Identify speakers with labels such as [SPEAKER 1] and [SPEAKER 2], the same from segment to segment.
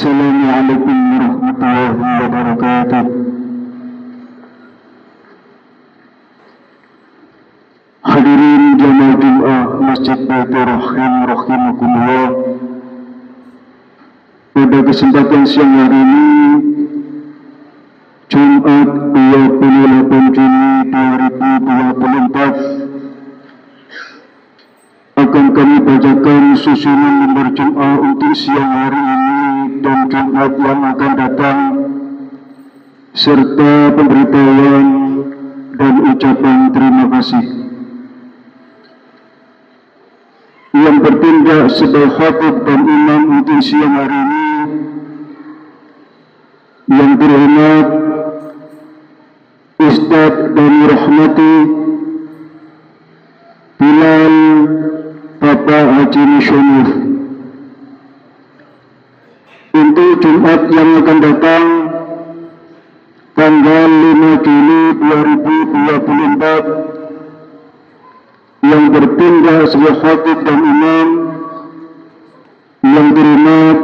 [SPEAKER 1] Assalamualaikum warahmatullahi wabarakatuh. Hadirin jamaah Jumat Masjid Baitur Rahim rahimakumullah. Pada kesempatan siang hari ini, Jumat 28 Juni 2024, akan kami bacakan susunan lembar Jumat untuk siang hari ini dan Jumat yang akan datang, serta pemberitahuan dan ucapan terima kasih. Yang bertindak sebagai khatib dan imam untuk siang hari ini, yang terhormat Ustaz dan Rahmati Bilal Bapak Haji Musyonif. Untuk Jumat yang akan datang, tanggal 5 Juli 2024, yang bertindak sebagai khatib dan imam, yang terhormat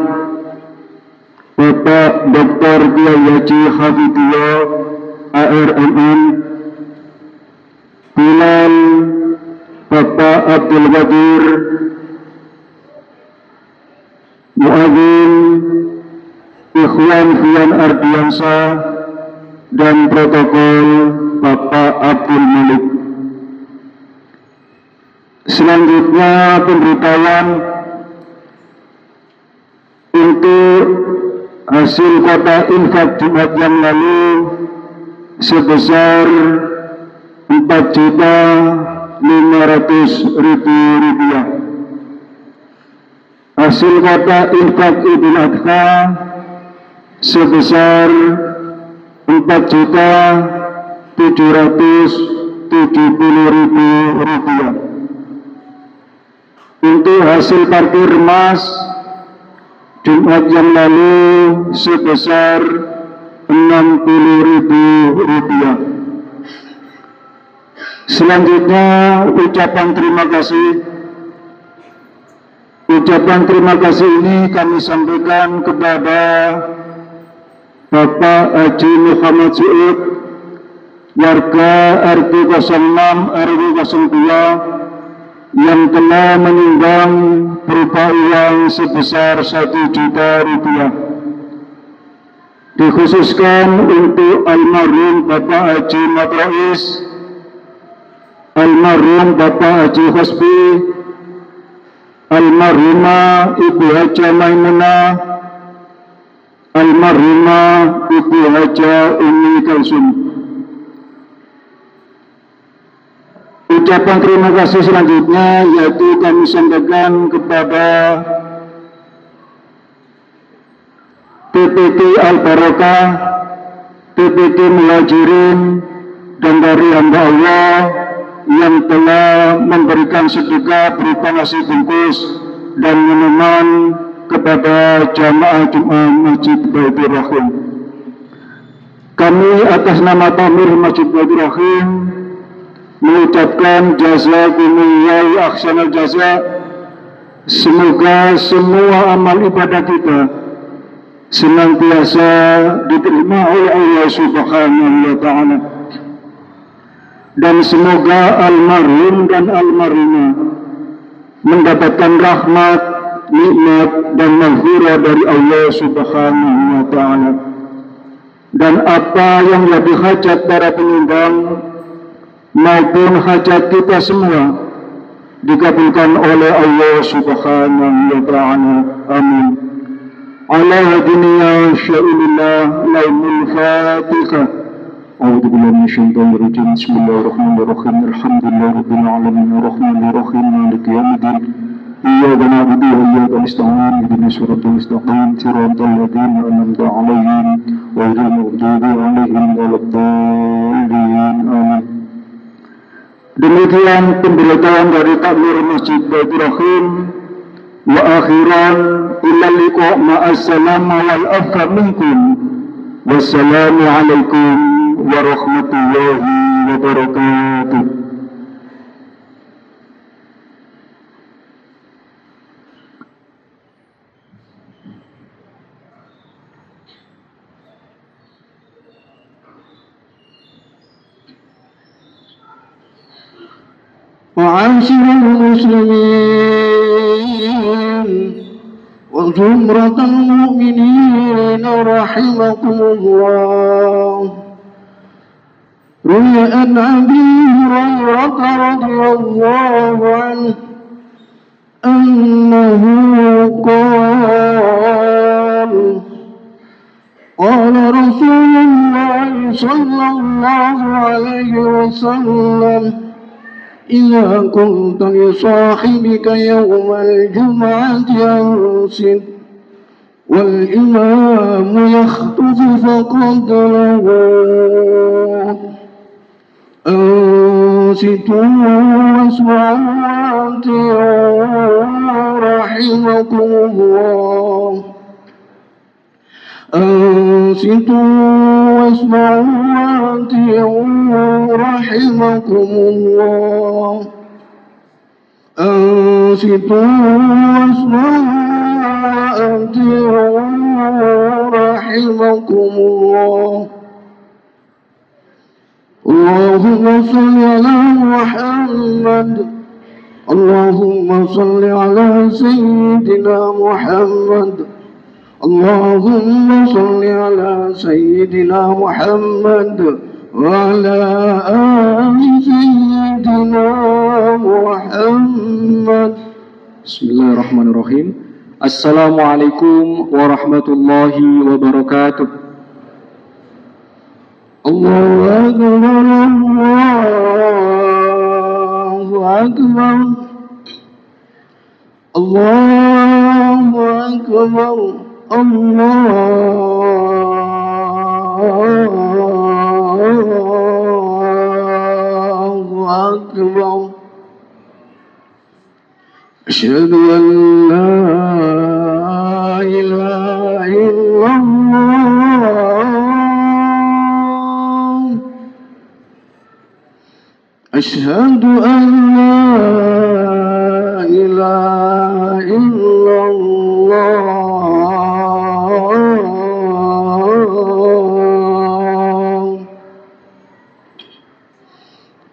[SPEAKER 1] Bapak Dr. Kiai Haji Hafidhullah ARMM Bilal Bapak Abdul Qadir Muadzin Ikhwan Fian Ardiansa, dan protokol Bapak Abdul Malik. Selanjutnya pemberitahuan untuk hasil kota infak Jumat yang lalu sebesar Rp4.500.000. Hasil kota infak Idul Adha sebesar Rp4.770.000. Untuk hasil parkir emas Jumat yang lalu sebesar Rp60.000. Selanjutnya ucapan terima kasih. Ucapan terima kasih ini kami sampaikan kepada Bapak Haji Muhammad Suud, warga RT 06 RW 02, yang telah menyumbang berupa uang sebesar Rp1.000.000, dikhususkan untuk almarhum Bapak Haji Matrois, almarhum Bapak Haji Hosbi, almarhumah Ibu Haja Maimunah, almarhumah Ibu Haja Umi Kalsum. Ucapan terima kasih selanjutnya yaitu kami sampaikan kepada PPT Al-Barakah, PPT Muhajirin, dan dari hamba Allah yang telah memberikan sedekah berupa nasi bungkus dan minuman kepada jamaah Jumat Masjid Baitur Rahim. Kami atas nama Tamir Masjid Baitur Rahim mengucapkan jazakumullahu ahsanal jaza. Semoga semua amal ibadah kita senantiasa diterima oleh Allah Subhanahu wa Ta'ala, dan semoga almarhum dan almarhumah mendapatkan rahmat, nikmat, dan maghfirah dari Allah Subhanahu wa Ta'ala. Dan apa yang jadi hajat para penyumbang maupun hajat kita semua dikabulkan oleh Allah Subhanahu wa Ta'ala. Amin. Ala hadiniya sya'ilillah laumul fatihah. A'udzu billahi minasyaitonir rajim. Bismillahirrahmanirrahim. Alhamdulillahirabbil alamin arrahmanir rahim maliki yaumiddin. Iyyaka na'budu wa iyyaka nasta'in. Ihdinas siratal mustaqim siratal ladzina an'amta 'alaihim ghairil maghdubi 'alaihim waladdallin. Amin. Demikian pemberitahuan dari Takmir Masjid Baitur Rahim. Wa akhiran illa liqa ma'assalam wal afwa minkum. Wassalamualaikum warahmatullahi wabarakatuh.
[SPEAKER 2] معاشر المسلمين وزمرة المؤمنين رحمكم الله. روي عن أبي هريرة رضي الله عنه أنه قال قال رسول الله صلى الله عليه وسلم إذا قلت لصاحبك يوم الجمعة أنصت والإمام يخطب فقد له أنصتوا واسمعوا وأطيعوا رحمكم الله. أنصتوا واسمعوا وأطيعوا رحمكم الله. أنصتوا واسمعوا وأطيعوا رحمكم الله. اللهم صل على محمد. اللهم صل على سيدنا محمد. اللهم صل على سيدنا محمد وعلى آل سيدنا محمد.
[SPEAKER 1] Bismillahirrahmanirrahim. Assalamualaikum warahmatullahi wabarakatuh.
[SPEAKER 2] Allahu Akbar, Allahu Akbar, Allahu Akbar, Allahu Akbar. Asyhadu an la ilaha illallah. Asyhadu an la ilaha illallah.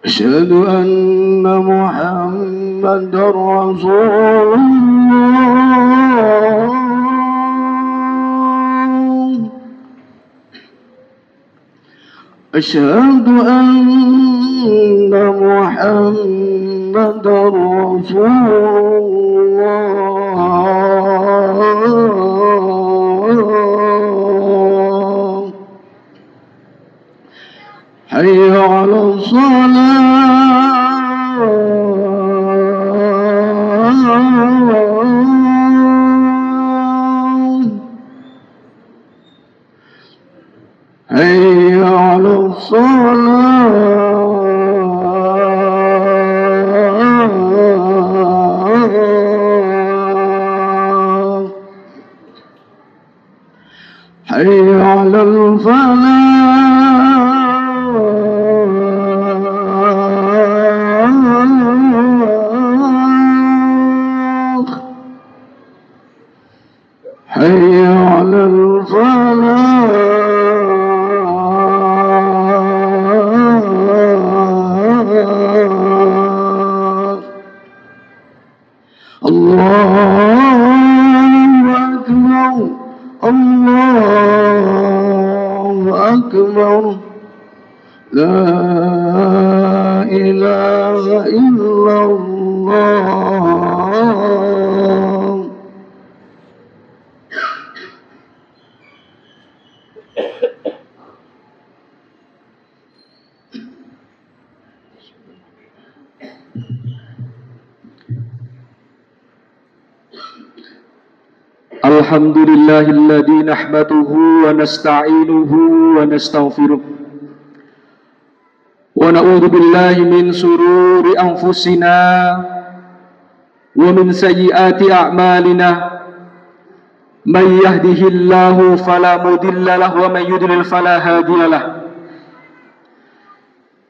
[SPEAKER 2] Asyhadu anna Muhammadar Rasulullah. Asyhadu anna Muhammadar Rasulullah. Hayya 'alas salah. Hayya 'alas salah. Hayya 'alal falah. Hayya 'alal falah. Allahu Akbar, Allahu Akbar. La ilaha illallah.
[SPEAKER 1] Alhamdulillahilladzi nahmaduhu wa nasta'inuhu wa nastaghfiruh wa na'udzu billahi min sururi anfusina wa min sayyiati a'malina. Man yahdihillahu fala mudilla lahu wa man yudlil fala hadiya lahu.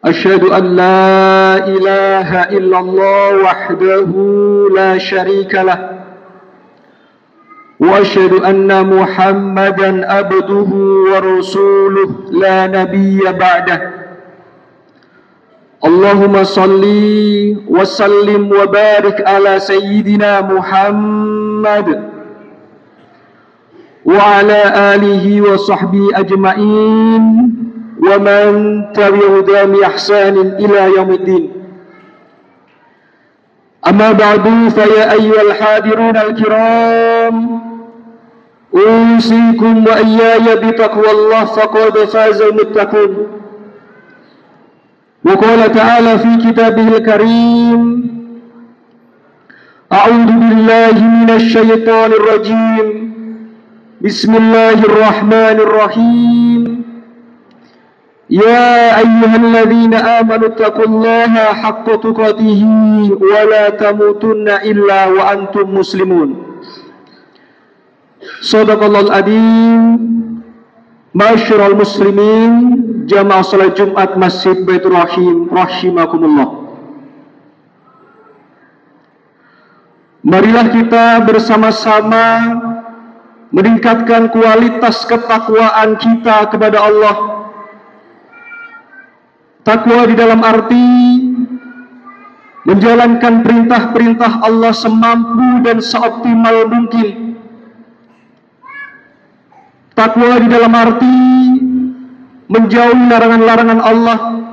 [SPEAKER 1] Asyhadu an la ilaha illallah wahdahu la syarika lahu wa asyhadu anna Muhammadan abduhu wa rasuluh la nabiyya ba'dah. Allahumma salli wa sallim wa barik ala sayyidina Muhammad wa ala alihi wa sahbihi ajma'in wa man tabi'ahum bi ihsanin ila yaumiddin. Amma ba'du, fa ya ayyuhal hadirun al-kiram, usikum wa iyaya bi taqwallah faqad fazal muttaqun. وقال تعالى في كتابه الكريم: أعوذ بالله من الشيطان الرجيم بسم الله الرحمن الرحيم يا أيها الذين آمنوا اتقوا الله حق تقاته ولا تموتن إلا وأنتم مسلمون. صدق الله العظيم. Masyarul muslimin, jamaah salat Jumat Masjid Baitur Rahim rahimakumullah. Marilah kita bersama-sama meningkatkan kualitas ketakwaan kita kepada Allah. Takwa di dalam arti menjalankan perintah-perintah Allah semampu dan seoptimal mungkin. Takwa di dalam arti menjauhi larangan-larangan Allah,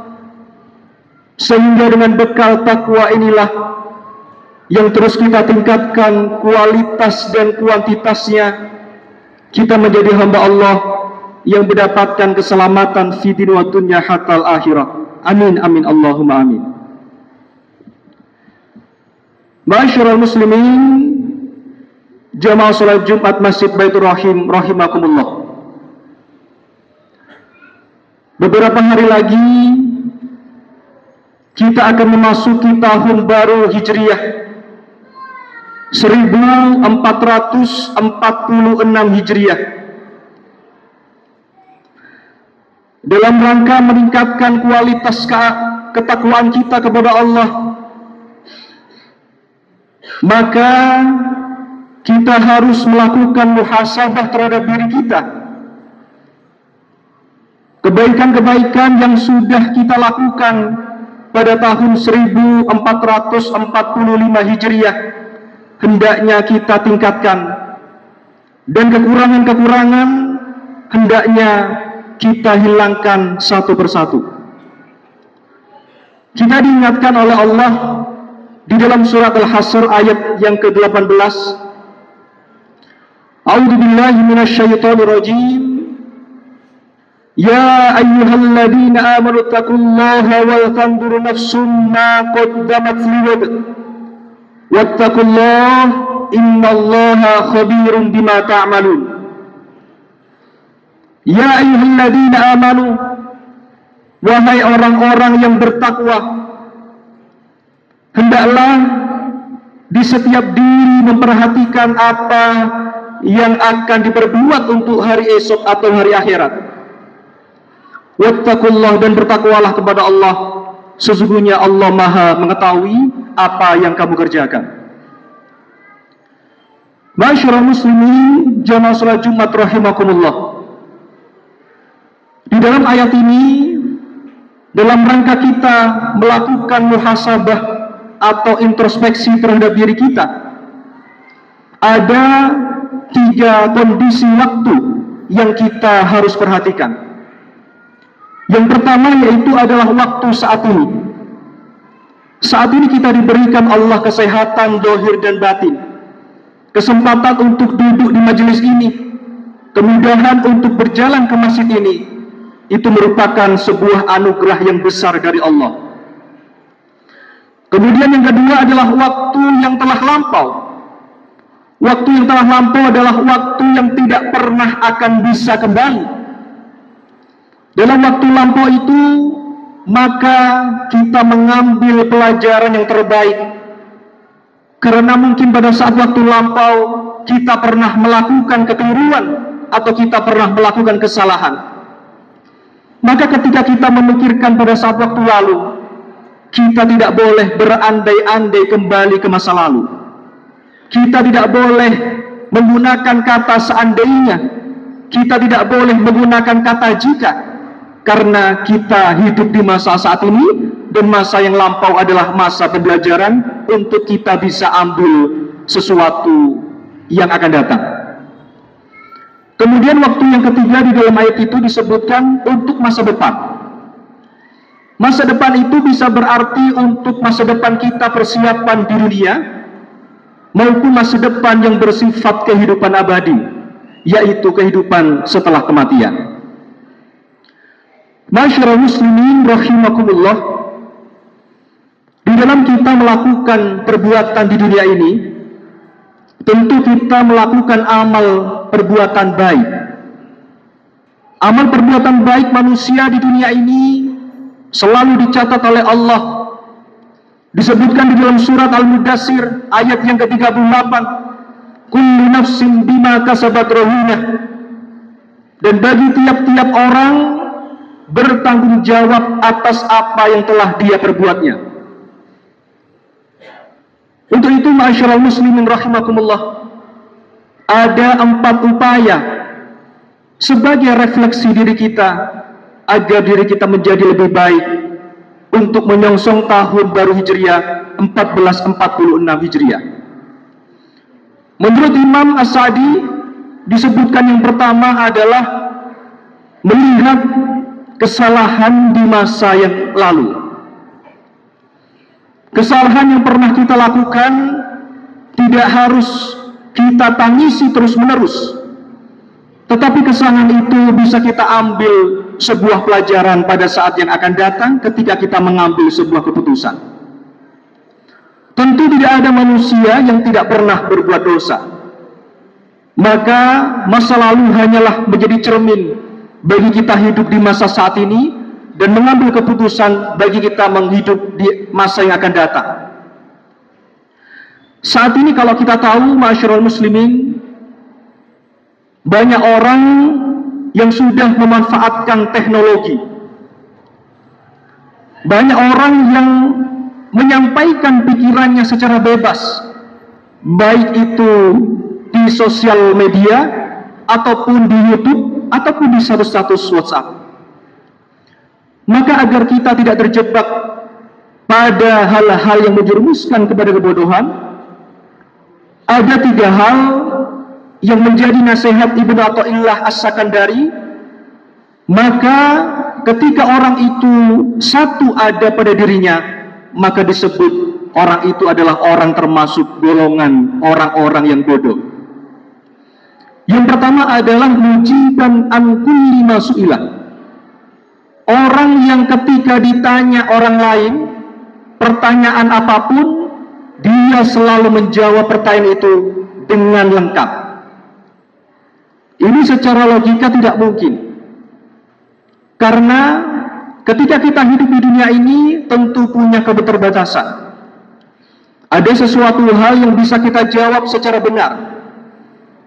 [SPEAKER 1] sehingga dengan bekal takwa inilah yang terus kita tingkatkan kualitas dan kuantitasnya, kita menjadi hamba Allah yang mendapatkan keselamatan fi din wa dunya hatal akhirah. Amin amin Allahumma amin. Masyarul muslimin, jamaah salat Jumat Masjid Baitur Rahim rahimakumullah. Beberapa hari lagi kita akan memasuki tahun baru Hijriah 1446 Hijriah. Dalam rangka meningkatkan kualitas ketakwaan kita kepada Allah, maka kita harus melakukan muhasabah terhadap diri kita. Kebaikan-kebaikan yang sudah kita lakukan pada tahun 1445 Hijriah hendaknya kita tingkatkan, dan kekurangan-kekurangan hendaknya kita hilangkan satu persatu. Kita diingatkan oleh Allah di dalam surat Al-Hasr ayat yang ke-18. A'udzu billahi minasyaitonir rajim. Ya ayyuhalladzina amanu taqullaha wal tanzur nafsum ma qaddamat lighad wattaqullaha innallaha khabirum bima ta'malun. Ya ayyuhalladzina amanu, wahai orang-orang yang bertakwa, hendaklah di setiap diri memperhatikan apa yang akan diperbuat untuk hari esok atau hari akhirat. Wattaqullah, dan bertakwalah kepada Allah, sesungguhnya Allah Maha mengetahui apa yang kamu kerjakan. Masyarul muslimin, jamaah salat Jumat rahimakumullah. Di dalam ayat ini, dalam rangka kita melakukan muhasabah atau introspeksi terhadap diri kita, ada 3 kondisi waktu yang kita harus perhatikan. Yang pertama yaitu adalah waktu saat ini. Saat ini kita diberikan Allah kesehatan zahir dan batin, kesempatan untuk duduk di majelis ini, kemudahan untuk berjalan ke masjid ini. Itu merupakan sebuah anugerah yang besar dari Allah. Kemudian yang kedua adalah waktu yang telah lampau. Waktu yang telah lampau adalah waktu yang tidak pernah akan bisa kembali. Dalam waktu lampau itu, maka kita mengambil pelajaran yang terbaik. Karena mungkin pada saat waktu lampau kita pernah melakukan kekeliruan atau kita pernah melakukan kesalahan. Maka ketika kita memikirkan pada saat waktu lalu, kita tidak boleh berandai-andai kembali ke masa lalu. Kita tidak boleh menggunakan kata seandainya. Kita tidak boleh menggunakan kata jika. Karena kita hidup di masa saat ini, dan masa yang lampau adalah masa pembelajaran untuk kita bisa ambil sesuatu yang akan datang. Kemudian waktu yang ketiga di dalam ayat itu disebutkan untuk masa depan. Masa depan itu bisa berarti untuk masa depan kita persiapan di dunia, maupun masa depan yang bersifat kehidupan abadi, yaitu kehidupan setelah kematian. Masyarul muslimin rahimakumullah, di dalam kita melakukan perbuatan di dunia ini, tentu kita melakukan amal perbuatan baik. Amal perbuatan baik manusia di dunia ini selalu dicatat oleh Allah. Disebutkan di dalam surat Al-Mudaththir ayat yang ke-38, kullu nafsin bima kasabat rahinah, dan bagi tiap-tiap orang bertanggung jawab atas apa yang telah dia perbuatnya. Untuk itu, ma'asyiral muslimin rahimakumullah, ada 4 upaya sebagai refleksi diri kita agar diri kita menjadi lebih baik untuk menyongsong tahun baru Hijriah 1446 Hijriah. Menurut Imam As-Sa'di, disebutkan yang pertama adalah melihat kesalahan di masa yang lalu. Kesalahan yang pernah kita lakukan tidak harus kita tangisi terus-menerus, tetapi kesalahan itu bisa kita ambil sebuah pelajaran pada saat yang akan datang ketika kita mengambil sebuah keputusan. Tentu tidak ada manusia yang tidak pernah berbuat dosa, maka masa lalu hanyalah menjadi cermin bagi kita hidup di masa saat ini dan mengambil keputusan bagi kita menghidup di masa yang akan datang. Saat ini kalau kita tahu, ma'asyiral muslimin, banyak orang yang sudah memanfaatkan teknologi. Banyak orang yang menyampaikan pikirannya secara bebas, baik itu di sosial media, ataupun di YouTube, ataupun di status-status WhatsApp. Maka agar kita tidak terjebak pada hal-hal yang menjerumuskan kepada kebodohan, ada 3 hal yang menjadi nasihat Ibnu Athaillah As-Sakandari. Maka ketika orang itu satu ada pada dirinya, maka disebut orang itu adalah orang termasuk golongan orang-orang yang bodoh. Yang pertama adalah mujiban an kulli ma su'ila. Orang yang ketika ditanya orang lain pertanyaan apapun, dia selalu menjawab pertanyaan itu dengan lengkap. Ini secara logika tidak mungkin, karena ketika kita hidup di dunia ini tentu punya keterbatasan. Ada sesuatu hal yang bisa kita jawab secara benar,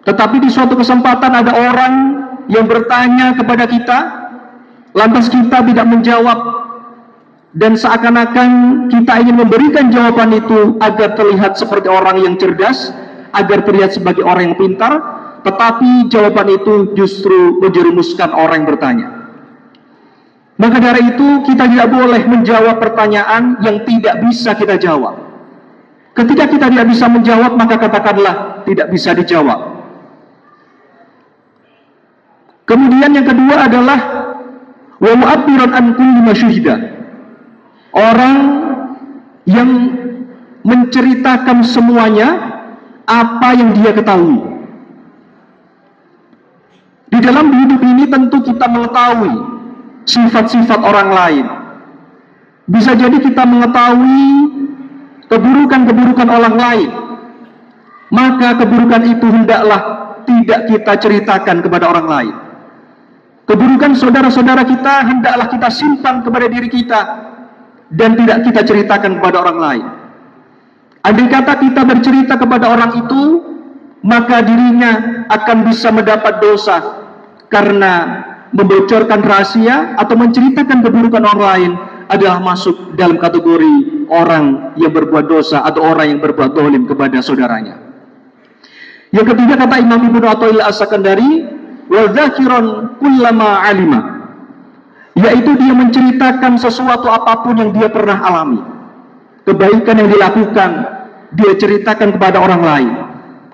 [SPEAKER 1] tetapi di suatu kesempatan ada orang yang bertanya kepada kita, lantas kita tidak menjawab, dan seakan-akan kita ingin memberikan jawaban itu agar terlihat seperti orang yang cerdas, agar terlihat sebagai orang yang pintar, tetapi jawaban itu justru menjerumuskan orang yang bertanya. Maka dari itu kita tidak boleh menjawab pertanyaan yang tidak bisa kita jawab. Ketika kita tidak bisa menjawab, maka katakanlah tidak bisa dijawab. Kemudian yang kedua adalah wa mu'abbiran an kulli ma syuhida. Orang yang menceritakan semuanya apa yang dia ketahui. Di dalam hidup ini tentu kita mengetahui sifat-sifat orang lain. Bisa jadi kita mengetahui keburukan-keburukan orang lain, maka keburukan itu hendaklah tidak kita ceritakan kepada orang lain. Keburukan saudara-saudara kita hendaklah kita simpan kepada diri kita dan tidak kita ceritakan kepada orang lain. Andai kata kita bercerita kepada orang itu, maka dirinya akan bisa mendapat dosa karena membocorkan rahasia atau menceritakan keburukan orang lain adalah masuk dalam kategori orang yang berbuat dosa atau orang yang berbuat zalim kepada saudaranya. Yang ketiga, kata Imam Ibnu Athaillah As-Sakandari, wa dzakiran kullama alima. yaitu dia menceritakan sesuatu apapun yang dia pernah alami. Kebaikan yang dilakukan, dia ceritakan kepada orang lain.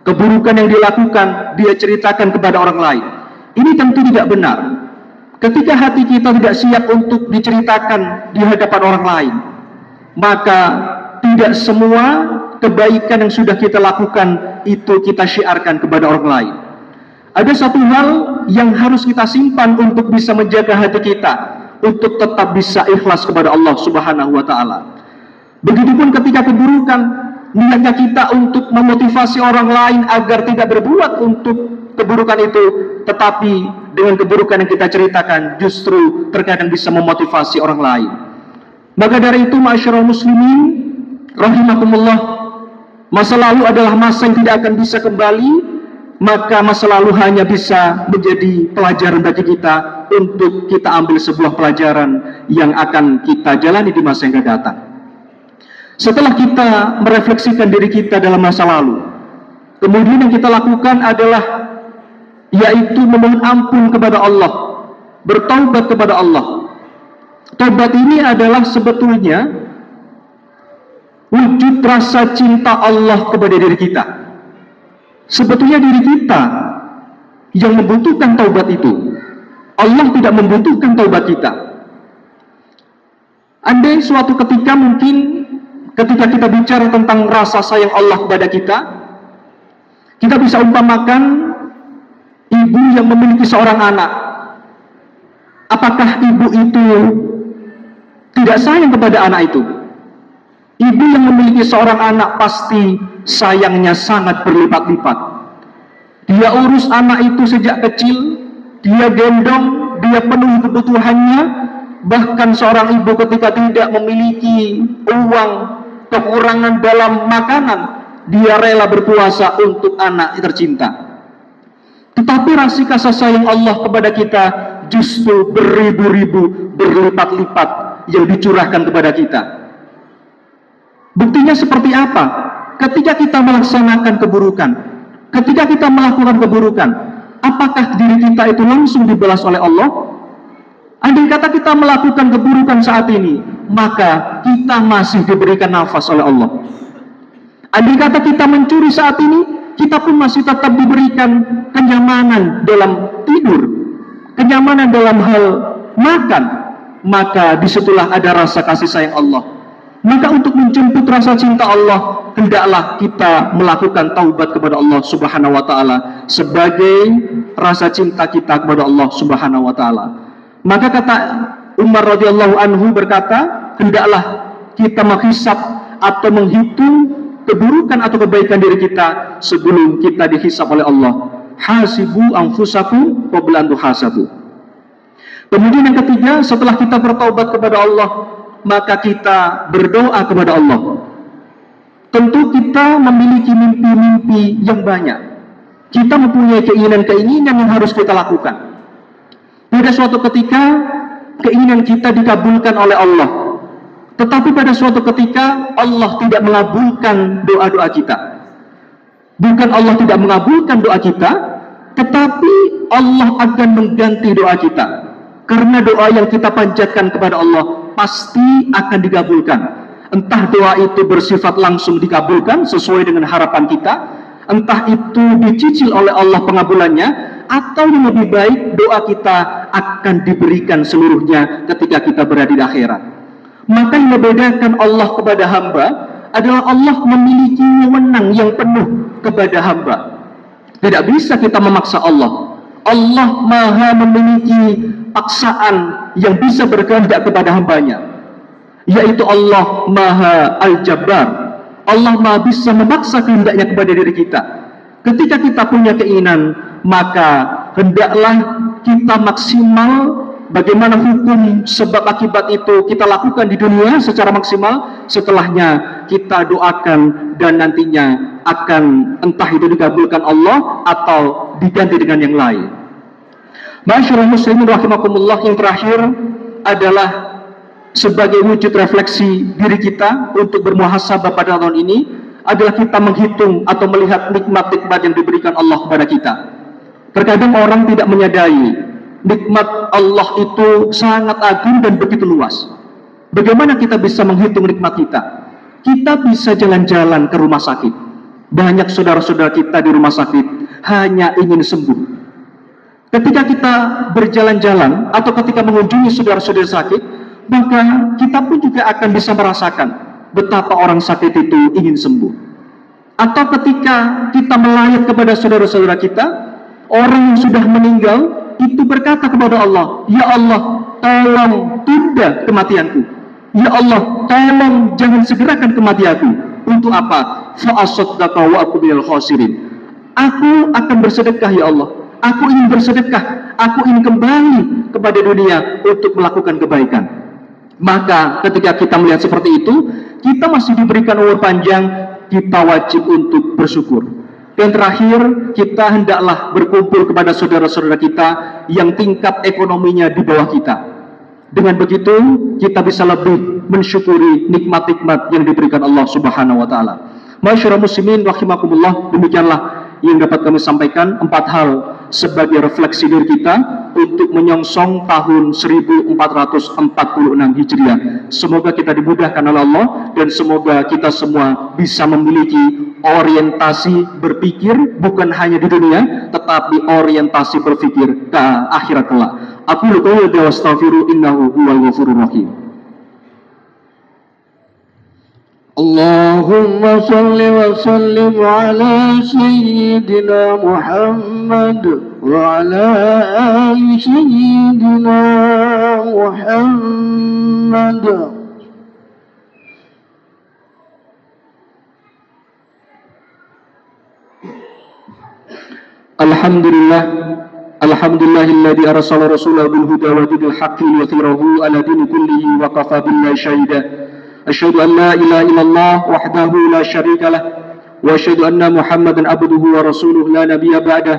[SPEAKER 1] Keburukan yang dilakukan, dia ceritakan kepada orang lain. Ini tentu tidak benar. Ketika hati kita tidak siap untuk diceritakan di hadapan orang lain, maka tidak semua kebaikan yang sudah kita lakukan itu kita syiarkan kepada orang lain. Ada satu hal yang harus kita simpan untuk bisa menjaga hati kita, untuk tetap bisa ikhlas kepada Allah Subhanahu wa Ta'ala. Begitupun ketika keburukan, niatnya kita untuk memotivasi orang lain agar tidak berbuat untuk keburukan itu, tetapi dengan keburukan yang kita ceritakan justru terkadang bisa memotivasi orang lain. Maka dari itu, ma'asyiral muslimin rahimakumullah, masa lalu adalah masa yang tidak akan bisa kembali. Maka masa lalu hanya bisa menjadi pelajaran bagi kita untuk kita ambil sebuah pelajaran yang akan kita jalani di masa yang akan datang. Setelah kita merefleksikan diri kita dalam masa lalu, kemudian yang kita lakukan adalah yaitu memohon ampun kepada Allah, bertaubat kepada Allah. Taubat ini adalah sebetulnya wujud rasa cinta Allah kepada diri kita. Sebetulnya diri kita yang membutuhkan taubat itu. Allah tidak membutuhkan taubat kita. Andai suatu ketika mungkin ketika kita bicara tentang rasa sayang Allah kepada kita bisa umpamakan ibu yang memiliki seorang anak. Apakah ibu itu tidak sayang kepada anak itu? Ibu yang memiliki seorang anak pasti sayangnya sangat berlipat-lipat. Dia urus anak itu sejak kecil, dia gendong, dia penuhi kebutuhannya. Bahkan seorang ibu ketika tidak memiliki uang, kekurangan dalam makanan, dia rela berpuasa untuk anak tercinta. Tetapi rasa kasih sayang Allah kepada kita justru beribu-ribu, berlipat-lipat yang dicurahkan kepada kita. Buktinya seperti apa? Ketika kita melaksanakan keburukan, ketika kita melakukan keburukan, apakah diri kita itu langsung dibalas oleh Allah? Andai kata kita melakukan keburukan saat ini, maka kita masih diberikan nafas oleh Allah. Andai kata kita mencuri saat ini, kita pun masih tetap diberikan kenyamanan dalam tidur, kenyamanan dalam hal makan. Maka disitulah ada rasa kasih sayang Allah. Maka untuk menjemput rasa cinta Allah, hendaklah kita melakukan taubat kepada Allah Subhanahu wa Ta'ala sebagai rasa cinta kita kepada Allah Subhanahu wa Ta'ala. Maka kata Umar radhiyallahu anhu berkata, hendaklah kita menghisab atau menghitung keburukan atau kebaikan diri kita sebelum kita dihisab oleh Allah. Hasibu anfusakum qabla an tuhasabu. Kemudian yang ketiga, setelah kita bertaubat kepada Allah, maka kita berdoa kepada Allah. Tentu kita memiliki mimpi-mimpi yang banyak. Kita mempunyai keinginan-keinginan yang harus kita lakukan. Pada suatu ketika keinginan kita dikabulkan oleh Allah, tetapi pada suatu ketika Allah tidak mengabulkan doa-doa kita. Bukan Allah tidak mengabulkan doa kita, tetapi Allah akan mengganti doa kita. Karena doa yang kita panjatkan kepada Allah pasti akan dikabulkan. Entah doa itu bersifat langsung dikabulkan sesuai dengan harapan kita, entah itu dicicil oleh Allah pengabulannya, atau yang lebih baik doa kita akan diberikan seluruhnya ketika kita berada di akhirat. Maka yang membedakan Allah kepada hamba adalah Allah memiliki wewenang yang penuh kepada hamba. Tidak bisa kita memaksa Allah. Allah maha memiliki paksaan yang bisa berkehendak kepada hambanya, yaitu Allah maha al-jabbar. Allah maha bisa memaksa kehendaknya kepada diri kita. Ketika kita punya keinginan, maka hendaklah kita maksimal bagaimana hukum sebab akibat itu kita lakukan di dunia secara maksimal. Setelahnya kita doakan dan nantinya akan entah itu dikabulkan Allah atau diganti dengan yang lain. Ma'asyiral muslimin rahimakumullah, yang terakhir adalah sebagai wujud refleksi diri kita untuk bermuhasabah pada tahun ini adalah kita menghitung atau melihat nikmat-nikmat yang diberikan Allah kepada kita. Terkadang orang tidak menyadari nikmat Allah itu sangat agung dan begitu luas. Bagaimana kita bisa menghitung nikmat kita? Kita bisa jalan-jalan ke rumah sakit. Banyak saudara-saudara kita di rumah sakit hanya ingin sembuh. Ketika kita berjalan-jalan atau ketika mengunjungi saudara-saudara sakit, maka kita pun juga akan bisa merasakan betapa orang sakit itu ingin sembuh. Atau ketika kita melayat kepada saudara-saudara kita, orang yang sudah meninggal itu berkata kepada Allah, "Ya Allah, tolong tunda kematianku. Ya Allah, tolong jangan segerakan kematianku." Untuk apa? Fa'asaddaqa wa aku minal khasirin. Aku akan bersedekah ya Allah. Aku ingin bersedekah. Aku ingin kembali kepada dunia untuk melakukan kebaikan. Maka ketika kita melihat seperti itu, kita masih diberikan umur panjang, kita wajib untuk bersyukur. Dan terakhir, kita hendaklah berkumpul kepada saudara-saudara kita yang tingkat ekonominya di bawah kita. Dengan begitu, kita bisa lebih mensyukuri nikmat-nikmat yang diberikan Allah Subhanahu wa Ta'ala. Masyaallah muslimin rahimakumullah, demikianlah yang dapat kami sampaikan, 4 hal sebagai refleksi diri kita untuk menyongsong tahun 1446 Hijriah. Semoga kita dimudahkan oleh Allah dan semoga kita semua bisa memiliki orientasi berpikir bukan hanya di dunia, tetapi orientasi berpikir ke akhirat kelak. Aqulu qawli wa astaghfiru innahu huwal ghafurur rahim.
[SPEAKER 2] Allahumma salli wa sallim ala sayyidina Muhammad wa ala ali sayyidina Muhammad.
[SPEAKER 1] Alhamdulillah, alhamdulillahilladzi arsala rasulahu bil huda wa dinil haqqi liyudhhirahu ala dini kullihi wa kafa billahi shahida. Asyhadu an la ilaha illallah wahdahu la syarika lah wa asyhadu anna Muhammadan abduhu wa rasuluhu la nabiyya ba'dah.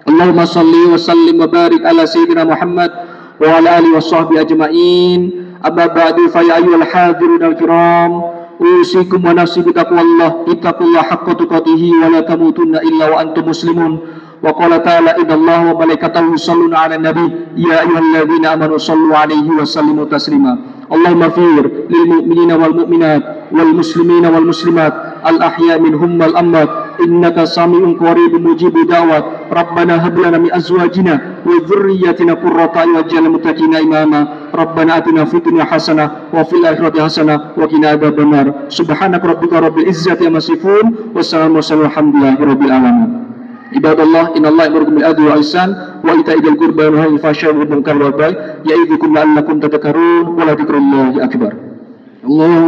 [SPEAKER 1] Allahumma salli wa sallim wa barik ala sayyidina Muhammad wa ala alihi washabbihi ajma'in. Amma ba'du, fa ya ayyuhal hadirun al-kiram, usikum wa nafsi bitaqwallah, ittaqullaha haqqa tuqatih wa la tamutunna illa wa antum muslimun. Wa qala ta'ala innallaha wa malaikatahu yusholluna 'alan nabi ya ayyuhalladzina amanu shallu 'alaihi wa sallimu taslima. Allahumma fir lil mu'minina wal mu'minat wal muslimina wal muslimat al ahya minhum wal amwat innaka sami'un qaribun mujibud da'wat. Rabbana hab lana min azwajina wa dhurriyyatina qurrata a'yun waj'alna muttaqina imama. Rabbana atina fid dunya hasanah wa fil akhirati hasanah wa qina adzabannar. Subhanaka rabbika rabbil izzati amma yasifun wa salamun alhamdulillahi rabbil alamin. Ibadallah, innallaha ya'muru bil adli wal ihsan wa ita'i dzil qurba wa yanha 'anil fahsya'i wal munkari wal baghi ya'idzukum la'allakum tadhakkarun wa la dzikrullahi akbar. Allah